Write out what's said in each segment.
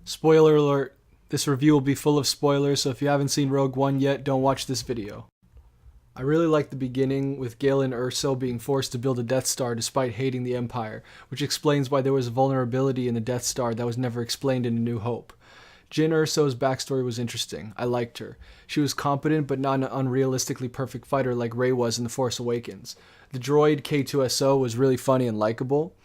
Spoiler alert, this review will be full of spoilers, so if you haven't seen Rogue One yet, don't watch this video. I really like the beginning with Galen Erso being forced to build a Death Star despite hating the Empire, which explains why there was a vulnerability in the Death Star that was never explained in A New Hope. Jyn Erso's backstory was interesting. I liked her. She was competent but not an unrealistically perfect fighter like Rey was in The Force Awakens. The droid K2SO was really funny and likable.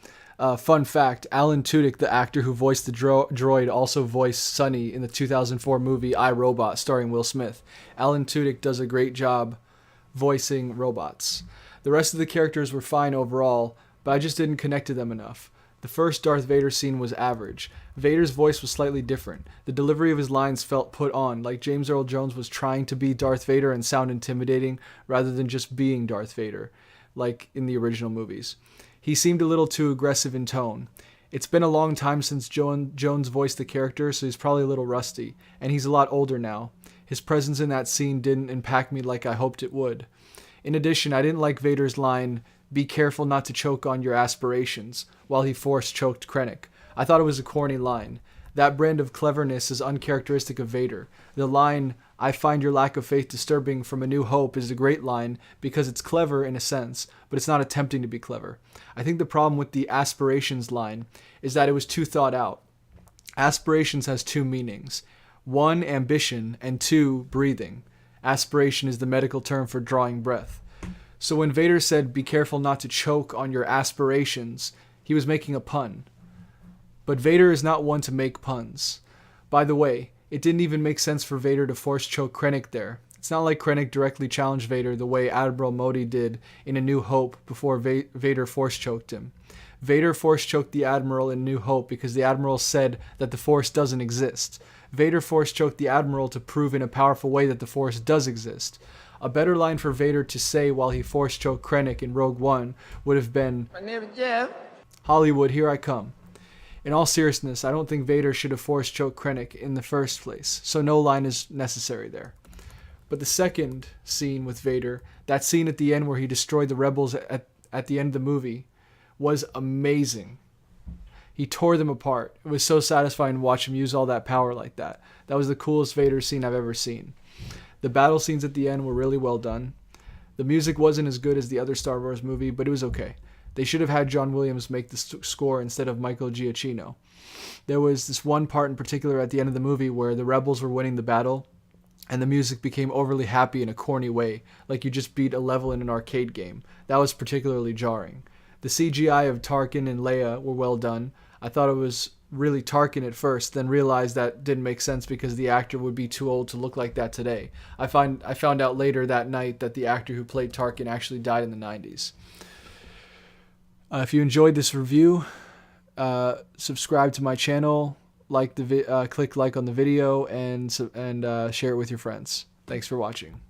Fun fact, Alan Tudyk, the actor who voiced the droid, also voiced Sonny in the 2004 movie I, Robot, starring Will Smith. Alan Tudyk does a great job voicing robots. The rest of the characters were fine overall, but I just didn't connect to them enough. The first Darth Vader scene was average. Vader's voice was slightly different. The delivery of his lines felt put on, like James Earl Jones was trying to be Darth Vader and sound intimidating, rather than just being Darth Vader, like in the original movies. He seemed a little too aggressive in tone. It's been a long time since Jones voiced the character, so he's probably a little rusty, and he's a lot older now. His presence in that scene didn't impact me like I hoped it would. In addition, I didn't like Vader's line, "Be careful not to choke on your aspirations," while he force-choked Krennic. I thought it was a corny line. That brand of cleverness is uncharacteristic of Vader. The line, "I find your lack of faith disturbing," from A New Hope is a great line because it's clever in a sense, but it's not attempting to be clever. I think the problem with the aspirations line is that it was too thought out. Aspirations has two meanings. One, ambition, and two, breathing. Aspiration is the medical term for drawing breath. So when Vader said, "Be careful not to choke on your aspirations," he was making a pun. But Vader is not one to make puns. By the way, it didn't even make sense for Vader to force choke Krennic there. It's not like Krennic directly challenged Vader the way Admiral Modi did in A New Hope before Vader force choked him. Vader force choked the Admiral in New Hope because the Admiral said that the Force doesn't exist. Vader force choked the Admiral to prove in a powerful way that the Force does exist. A better line for Vader to say while he force choked Krennic in Rogue One would have been, "My name is Jeff. Hollywood, here I come." In all seriousness, I don't think Vader should have force-choked Krennic in the first place, so no line is necessary there. But the second scene with Vader, that scene at the end where he destroyed the rebels at the end of the movie, was amazing. He tore them apart. It was so satisfying to watch him use all that power like that. That was the coolest Vader scene I've ever seen. The battle scenes at the end were really well done. The music wasn't as good as the other Star Wars movie, but it was okay. They should have had John Williams make the score instead of Michael Giacchino. There was this one part in particular at the end of the movie where the rebels were winning the battle, and the music became overly happy in a corny way, like you just beat a level in an arcade game. That was particularly jarring. The CGI of Tarkin and Leia were well done. I thought it was really Tarkin at first, then realized that didn't make sense because the actor would be too old to look like that today. I found out later that night that the actor who played Tarkin actually died in the 90s. If you enjoyed this review, subscribe to my channel, click like on the video, and share it with your friends. Thanks for watching.